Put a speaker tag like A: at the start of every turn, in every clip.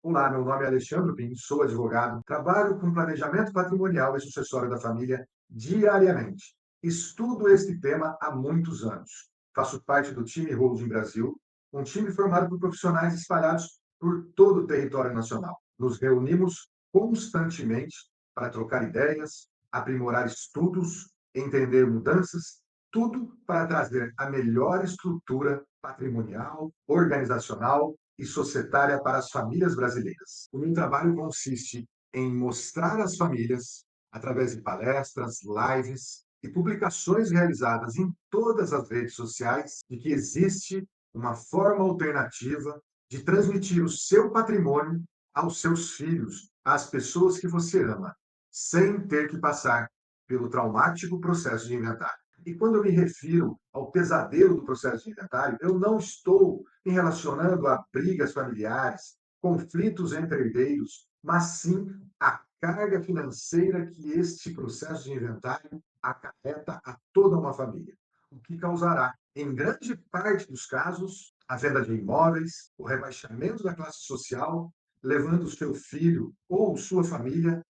A: Olá, meu nome é Alexandre Pinto, sou advogado, trabalho com planejamento patrimonial e sucessório da família diariamente. Estudo este tema há muitos anos. Faço parte do time Holding Brasil, um time formado por profissionais espalhados por todo o território nacional. Nos reunimos constantemente para trocar ideias, aprimorar estudos, entender mudanças, tudo para trazer a melhor estrutura patrimonial, organizacional e societária para as famílias brasileiras. O meu trabalho consiste em mostrar às famílias, através de palestras, lives e publicações realizadas em todas as redes sociais, de que existe uma forma alternativa de transmitir o seu patrimônio aos seus filhos, às pessoas que você ama, sem ter que passar pelo traumático processo de inventário. E quando eu me refiro ao pesadelo do processo de inventário, eu não estou me relacionando a brigas familiares, conflitos entre herdeiros, mas sim a carga financeira que este processo de inventário acarreta a toda uma família, o que causará, em grande parte dos casos, a venda de imóveis, o rebaixamento da classe social, levando seu filho ou sua família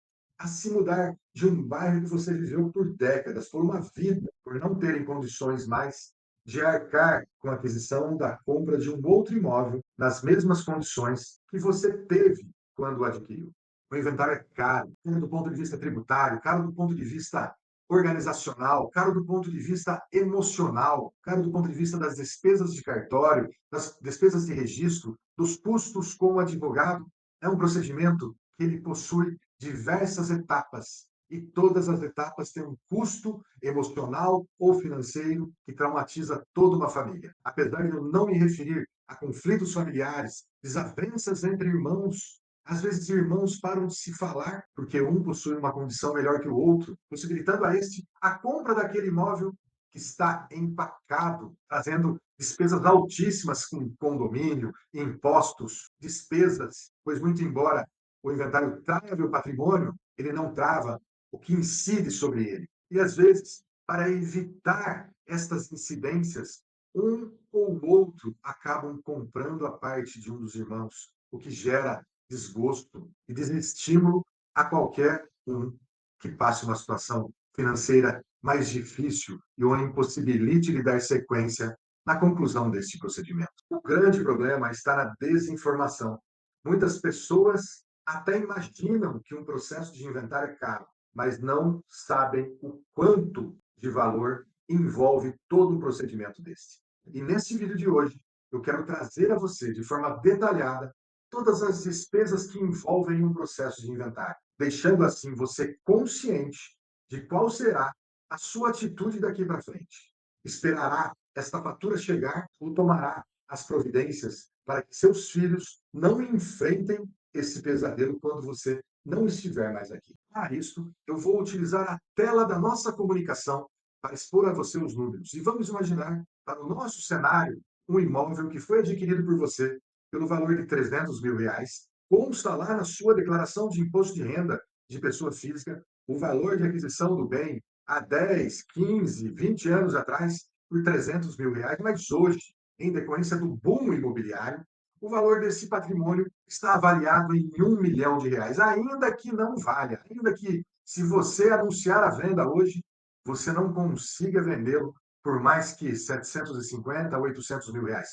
A: a se mudar de um bairro que você viveu por décadas, por uma vida, por não terem condições mais de arcar com a aquisição da compra de um outro imóvel nas mesmas condições que você teve quando o adquiriu. O inventário é caro do ponto de vista tributário, caro do ponto de vista organizacional, caro do ponto de vista emocional, caro do ponto de vista das despesas de cartório, das despesas de registro, dos custos com o advogado. É um procedimento que ele possui diversas etapas e todas as etapas têm um custo emocional ou financeiro que traumatiza toda uma família. Apesar de eu não me referir a conflitos familiares, desavenças entre irmãos, às vezes irmãos param de se falar porque um possui uma condição melhor que o outro, possibilitando a este a compra daquele imóvel que está empacado, trazendo despesas altíssimas com condomínio, impostos, despesas, pois muito embora o inventário trave o patrimônio, ele não trava o que incide sobre ele. E, às vezes, para evitar estas incidências, um ou outro acabam comprando a parte de um dos irmãos, o que gera desgosto e desestímulo a qualquer um que passe uma situação financeira mais difícil e o impossibilite de dar sequência na conclusão deste procedimento. O grande problema está na desinformação. Muitas pessoas até imaginam que um processo de inventário é caro, mas não sabem o quanto de valor envolve todo um procedimento desse. E nesse vídeo de hoje, eu quero trazer a você, de forma detalhada, todas as despesas que envolvem um processo de inventário, deixando assim você consciente de qual será a sua atitude daqui para frente. Esperará esta fatura chegar ou tomará as providências para que seus filhos não enfrentem esse pesadelo quando você não estiver mais aqui. Para isso, eu vou utilizar a tela da nossa comunicação para expor a você os números. E vamos imaginar, para o nosso cenário, um imóvel que foi adquirido por você pelo valor de R$ 300.000, consta lá na sua declaração de imposto de renda de pessoa física o valor de aquisição do bem há 10, 15, 20 anos atrás por R$ 300.000, mas hoje, em decorrência do boom imobiliário, o valor desse patrimônio está avaliado em R$ 1 milhão, ainda que não valha, ainda que, se você anunciar a venda hoje, você não consiga vendê-lo por mais que 750 a R$ 800.000.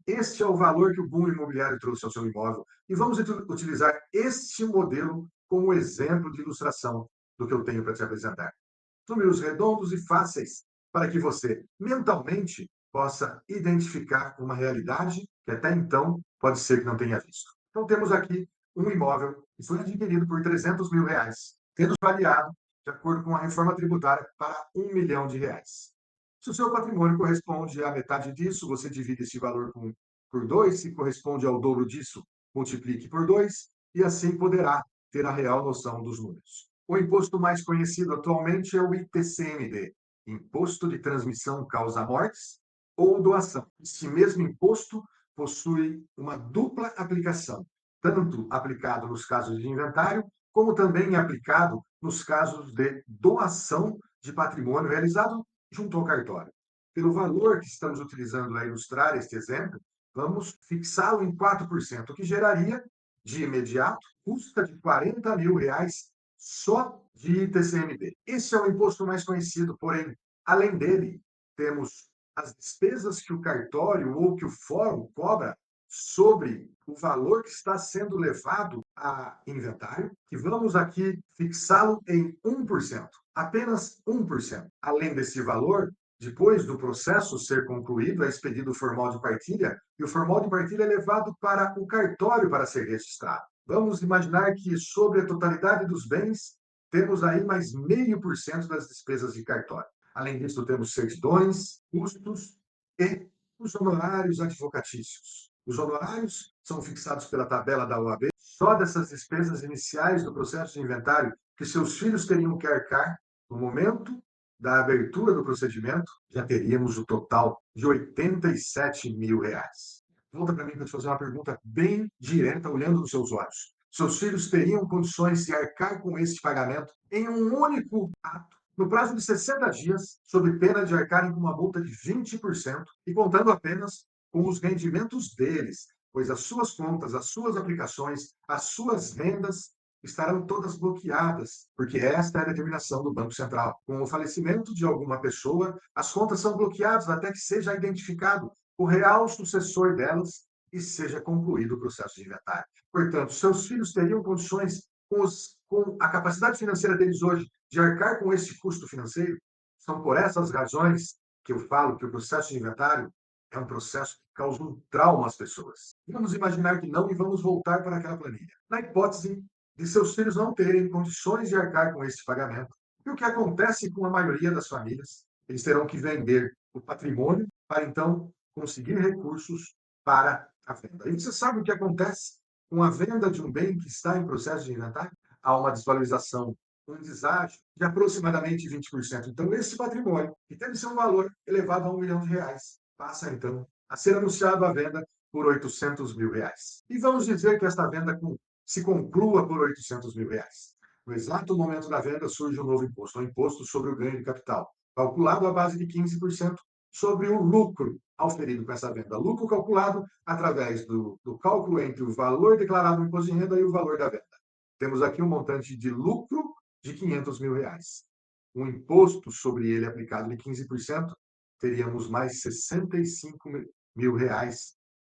A: Este é o valor que o boom imobiliário trouxe ao seu imóvel. E vamos utilizar este modelo como exemplo de ilustração do que eu tenho para te apresentar. Números redondos e fáceis para que você mentalmente possa identificar uma realidade que até então pode ser que não tenha visto. Então temos aqui um imóvel que foi adquirido por R$ 300.000, tendo variado de acordo com a reforma tributária para R$ 1 milhão. Se o seu patrimônio corresponde à metade disso, você divide esse valor por 2, se corresponde ao dobro disso, multiplique por 2, e assim poderá ter a real noção dos números. O imposto mais conhecido atualmente é o ITCMD, Imposto de Transmissão Causa-Mortes ou Doação. Este mesmo imposto possui uma dupla aplicação, tanto aplicado nos casos de inventário, como também aplicado nos casos de doação de patrimônio realizado junto ao cartório. Pelo valor que estamos utilizando para ilustrar este exemplo, vamos fixá-lo em 4%, o que geraria de imediato, custa de R$ 40.000 só de TCMD. Esse é o imposto mais conhecido, porém, além dele, temos as despesas que o cartório ou que o fórum cobra sobre o valor que está sendo levado a inventário, que vamos aqui fixá-lo em 1%, apenas 1%. Além desse valor, depois do processo ser concluído, é expedido o formal de partilha, e o formal de partilha é levado para o cartório para ser registrado. Vamos imaginar que, sobre a totalidade dos bens, temos aí mais 0,5% das despesas de cartório. Além disso, temos certidões, custos e os honorários advocatícios. Os honorários são fixados pela tabela da OAB só dessas despesas iniciais do processo de inventário que seus filhos teriam que arcar no momento da abertura do procedimento, já teríamos o total de R$ 87.000. Volta para mim para te fazer uma pergunta bem direta, olhando nos seus olhos. Seus filhos teriam condições de arcar com este pagamento em um único ato, no prazo de 60 dias, sob pena de arcarem com uma multa de 20% e contando apenas com os rendimentos deles, pois as suas contas, as suas aplicações, as suas rendas estarão todas bloqueadas, porque esta é a determinação do Banco Central. Com o falecimento de alguma pessoa, as contas são bloqueadas até que seja identificado o real sucessor delas e seja concluído o processo de inventário. Portanto, seus filhos teriam condições, com a capacidade financeira deles hoje, de arcar com esse custo financeiro? São por essas razões que eu falo que o processo de inventário é um processo que causa um trauma às pessoas. Vamos imaginar que não e vamos voltar para aquela planilha. Na hipótese de seus filhos não terem condições de arcar com esse pagamento, e o que acontece com a maioria das famílias? Eles terão que vender o patrimônio para então conseguir recursos para a venda. E você sabe o que acontece com a venda de um bem que está em processo de inventário? Há uma desvalorização, um deságio de aproximadamente 20%. Então, esse patrimônio, que deve ser um valor elevado a R$ 1 milhão, passa então a ser anunciado à venda por R$ 800.000. E vamos dizer que esta venda se conclua por R$ 800.000. No exato momento da venda surge um novo imposto, um imposto sobre o ganho de capital, calculado à base de 15% sobre o lucro auferido com essa venda. Lucro calculado através do cálculo entre o valor declarado no imposto de renda e o valor da venda. Temos aqui um montante de lucro de R$ 500.000. Um imposto sobre ele aplicado de 15%, teríamos mais R$ 65.000,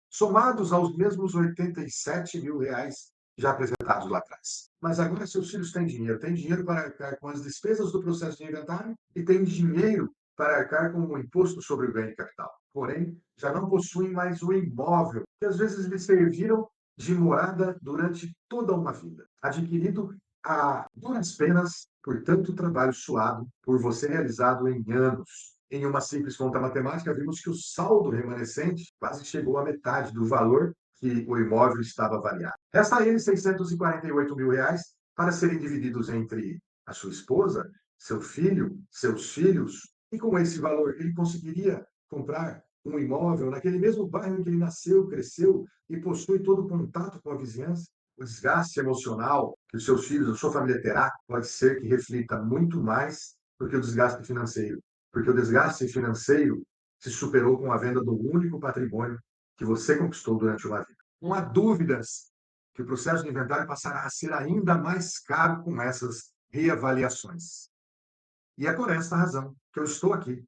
A: somados aos mesmos R$ 87.000 já apresentados lá atrás. Mas agora seus filhos têm dinheiro para arcar com as despesas do processo de inventário e têm dinheiro para arcar com o imposto sobre o ganho de capital. Porém, já não possuem mais o imóvel, que às vezes lhes serviram de morada durante toda uma vida, adquirido a duras penas por tanto trabalho suado por você realizado em anos. Em uma simples conta matemática, vimos que o saldo remanescente quase chegou à metade do valor que o imóvel estava avaliado. Resta a ele R$ 648.000 para serem divididos entre a sua esposa, seu filho, seus filhos, e com esse valor ele conseguiria comprar um imóvel naquele mesmo bairro em que ele nasceu, cresceu e possui todo o contato com a vizinhança. O desgaste emocional que os seus filhos, a sua família terá, pode ser que reflita muito mais do que o desgaste financeiro, porque o desgaste financeiro se superou com a venda do único patrimônio que você conquistou durante uma vida. Não há dúvidas que o processo de inventário passará a ser ainda mais caro com essas reavaliações. E é por esta razão que eu estou aqui,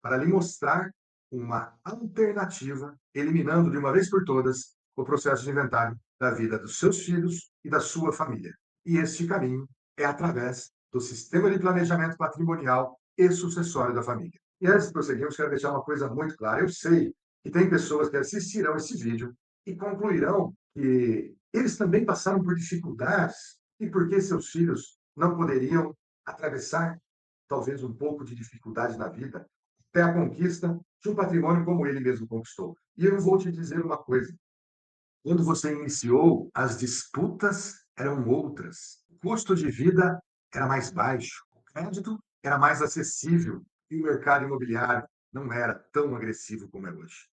A: para lhe mostrar uma alternativa, eliminando de uma vez por todas o processo de inventário da vida dos seus filhos e da sua família. E este caminho é através do sistema de planejamento patrimonial e sucessório da família. E antes de prosseguirmos, quero deixar uma coisa muito clara. Eu sei que tem pessoas que assistirão esse vídeo e concluirão que eles também passaram por dificuldades e por que seus filhos não poderiam atravessar talvez um pouco de dificuldade na vida até a conquista de um patrimônio como ele mesmo conquistou. E eu vou te dizer uma coisa: quando você iniciou, as disputas eram outras. O custo de vida era mais baixo, o crédito era mais acessível e o mercado imobiliário não era tão agressivo como é hoje.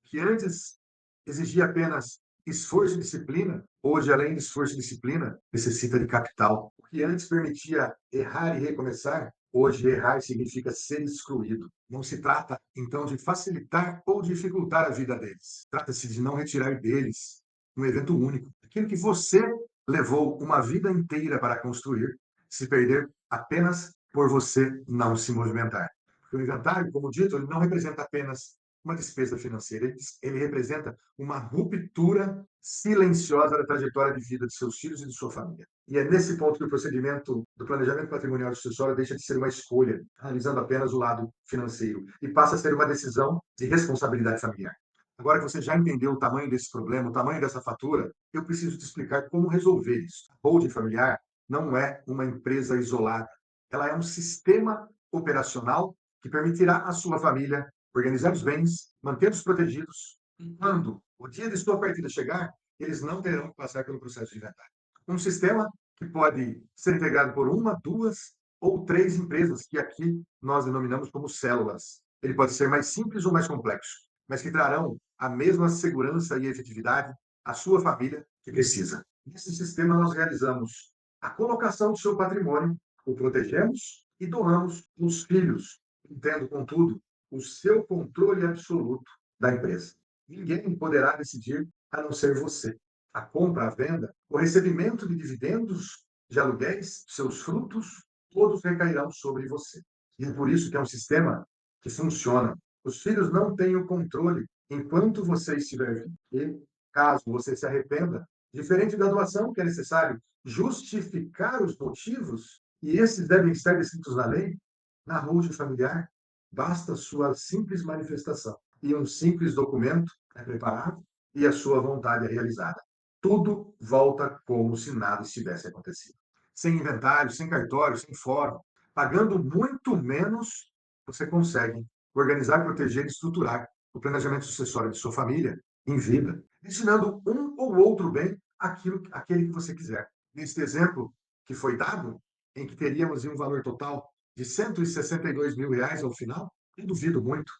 A: Que antes exigia apenas esforço e disciplina, hoje, além de esforço e disciplina, necessita de capital. O que antes permitia errar e recomeçar, hoje errar significa ser excluído. Não se trata, então, de facilitar ou dificultar a vida deles. Trata-se de não retirar deles um evento único, aquilo que você levou uma vida inteira para construir, se perder apenas por você não se movimentar. Porque o inventário, como dito, ele não representa apenas uma despesa financeira, ele representa uma ruptura silenciosa da trajetória de vida de seus filhos e de sua família. E é nesse ponto que o procedimento do planejamento patrimonial sucessório deixa de ser uma escolha, analisando apenas o lado financeiro, e passa a ser uma decisão de responsabilidade familiar. Agora que você já entendeu o tamanho desse problema, o tamanho dessa fatura, eu preciso te explicar como resolver isso. A holding familiar não é uma empresa isolada. Ela é um sistema operacional que permitirá à sua família organizar os bens, mantê-los protegidos, e quando o dia de sua partida chegar, eles não terão que passar pelo processo de inventário. Um sistema que pode ser integrado por uma, duas ou três empresas, que aqui nós denominamos como células. Ele pode ser mais simples ou mais complexo, mas que trarão a mesma segurança e efetividade à sua família que precisa. Nesse sistema, nós realizamos a colocação do seu patrimônio, o protegemos e doamos os filhos, tendo, contudo, o seu controle absoluto da empresa. Ninguém poderá decidir a não ser você. A compra, a venda, o recebimento de dividendos, de aluguéis, seus frutos, todos recairão sobre você. E é por isso que é um sistema que funciona. Os filhos não têm o controle enquanto você estiver vivo. E, caso você se arrependa, diferente da doação, que é necessário justificar os motivos, e esses devem estar descritos na lei, na holding familiar, basta sua simples manifestação e um simples documento é preparado e a sua vontade é realizada. Tudo volta como se nada estivesse acontecido. Sem inventário, sem cartório, sem fórum, pagando muito menos, você consegue organizar, proteger e estruturar o planejamento sucessório de sua família em vida, destinando um ou outro bem aquele que você quiser. Neste exemplo que foi dado, em que teríamos um valor total de R$ 162.000 ao final, eu duvido muito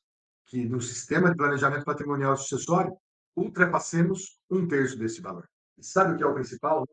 A: que no sistema de planejamento patrimonial sucessório ultrapassemos um terço desse valor. E sabe o que é o principal?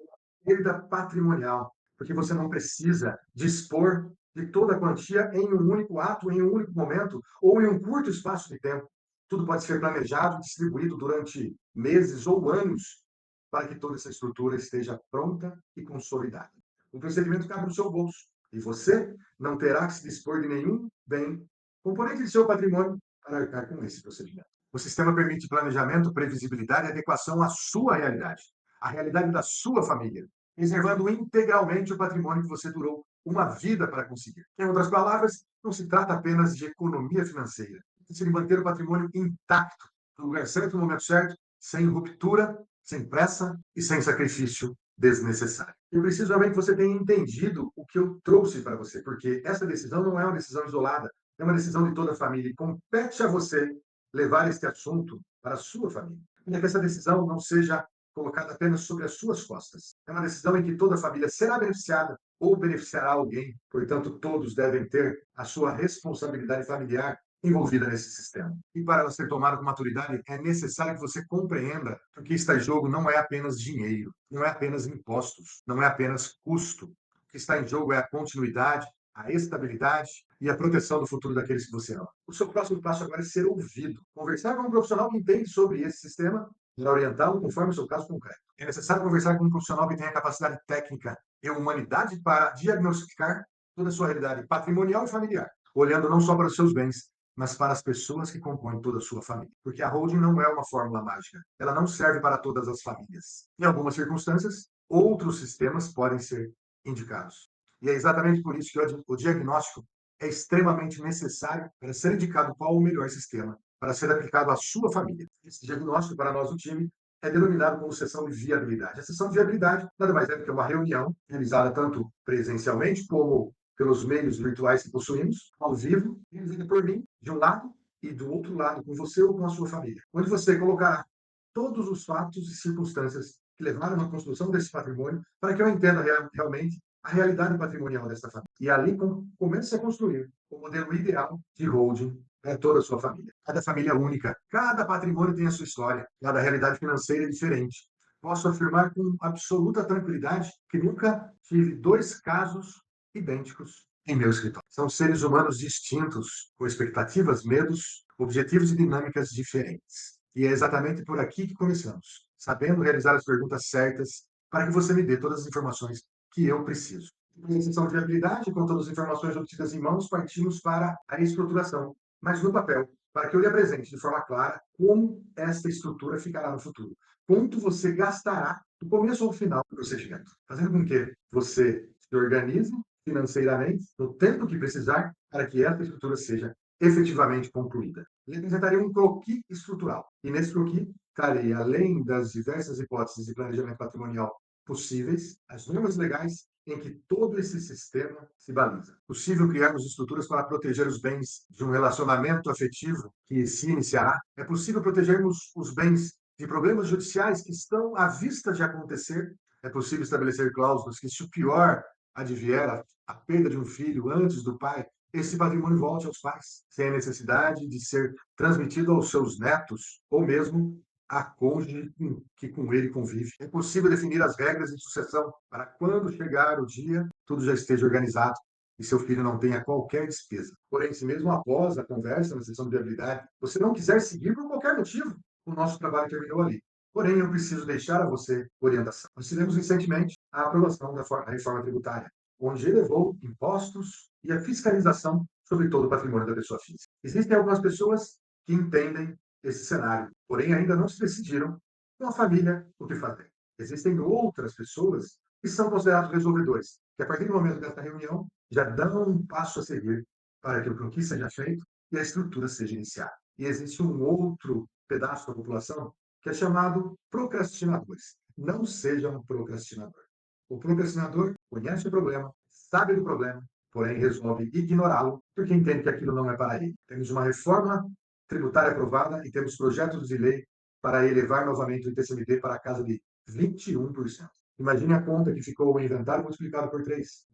A: Perda patrimonial, porque você não precisa dispor de toda a quantia em um único ato, em um único momento ou em um curto espaço de tempo. Tudo pode ser planejado e distribuído durante meses ou anos para que toda essa estrutura esteja pronta e consolidada. O procedimento cabe no seu bolso e você não terá que se dispor de nenhum bem componente de seu patrimônio para arcar com esse procedimento. O sistema permite planejamento, previsibilidade e adequação à sua realidade, à realidade da sua família, preservando integralmente o patrimônio que você durou uma vida para conseguir. Em outras palavras, não se trata apenas de economia financeira, de manter o patrimônio intacto, no lugar certo, no momento certo, sem ruptura, sem pressa e sem sacrifício desnecessário. Eu preciso realmente que você tenha entendido o que eu trouxe para você, porque essa decisão não é uma decisão isolada, é uma decisão de toda a família e compete a você levar este assunto para a sua família. Para que essa decisão não seja colocada apenas sobre as suas costas. É uma decisão em que toda a família será beneficiada ou beneficiará alguém, portanto, todos devem ter a sua responsabilidade familiar envolvida nesse sistema. E para ela ser tomada com maturidade, é necessário que você compreenda que o que está em jogo não é apenas dinheiro, não é apenas impostos, não é apenas custo. O que está em jogo é a continuidade, a estabilidade e a proteção do futuro daqueles que você ama. O seu próximo passo agora é ser ouvido. Conversar com um profissional que entende sobre esse sistema para orientá-lo conforme o seu caso concreto. É necessário conversar com um profissional que tenha capacidade técnica e humanidade para diagnosticar toda a sua realidade patrimonial e familiar, olhando não só para os seus bens, mas para as pessoas que compõem toda a sua família. Porque a holding não é uma fórmula mágica. Ela não serve para todas as famílias. Em algumas circunstâncias, outros sistemas podem ser indicados. E é exatamente por isso que o diagnóstico é extremamente necessário para ser indicado qual o melhor sistema para ser aplicado à sua família. Esse diagnóstico, para nós, o time, é denominado como sessão de viabilidade. A sessão de viabilidade nada mais é do que uma reunião realizada tanto presencialmente como pelos meios virtuais que possuímos, ao vivo, dirigida por mim, de um lado, e do outro lado, com você ou com a sua família, onde você colocará todos os fatos e circunstâncias que levaram à construção desse patrimônio, para que eu entenda realmente a realidade patrimonial dessa família. E ali comece a construir o modelo ideal de holding para toda a sua família. Cada família é única, cada patrimônio tem a sua história, cada realidade financeira é diferente. Posso afirmar com absoluta tranquilidade que nunca tive dois casos idênticos em meu escritório. São seres humanos distintos, com expectativas, medos, objetivos e dinâmicas diferentes. E é exatamente por aqui que começamos. sabendo realizar as perguntas certas para que você me dê todas as informações que eu preciso. Depois da sessão de viabilidade, com todas as informações obtidas em mãos, partimos para a estruturação, mas no papel, para que eu lhe apresente de forma clara como esta estrutura ficará no futuro. Quanto você gastará do começo ao final do procedimento, fazendo com que você se organize financeiramente no tempo que precisar para que essa estrutura seja efetivamente concluída. Ele apresentaria um croquis estrutural. E nesse croquis, trarei, além das diversas hipóteses de planejamento patrimonial possíveis, as normas legais em que todo esse sistema se baliza. Possível criarmos estruturas para proteger os bens de um relacionamento afetivo que se iniciará. É possível protegermos os bens de problemas judiciais que estão à vista de acontecer. É possível estabelecer cláusulas que, se o pior advier, a perda de um filho antes do pai, esse patrimônio volte aos pais, sem a necessidade de ser transmitido aos seus netos ou mesmo a cônjuge que com ele convive. É possível definir as regras de sucessão para quando chegar o dia, tudo já esteja organizado e seu filho não tenha qualquer despesa. Porém, se mesmo após a conversa na sessão de viabilidade, você não quiser seguir por qualquer motivo, o nosso trabalho terminou ali. Porém, eu preciso deixar a você orientação. Nós tivemos recentemente a aprovação da reforma tributária, onde elevou impostos e a fiscalização sobre todo o patrimônio da pessoa física. Existem algumas pessoas que entendem esse cenário, porém ainda não se decidiram com a família o que fazer. Existem outras pessoas que são considerados resolvedores, que a partir do momento desta reunião já dão um passo a seguir para que o croquis seja feito e a estrutura seja iniciada. E existe um outro pedaço da população que é chamado procrastinadores. Não seja um procrastinador. O procrastinador conhece o problema, sabe do problema, porém resolve ignorá-lo porque entende que aquilo não é para ele. Temos uma reforma tributária aprovada e temos projetos de lei para elevar novamente o ITCMD para a casa de 21%. Imagine a conta que ficou o inventário multiplicado por 3.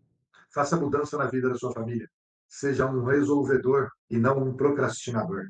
A: Faça mudança na vida da sua família. Seja um resolvedor e não um procrastinador.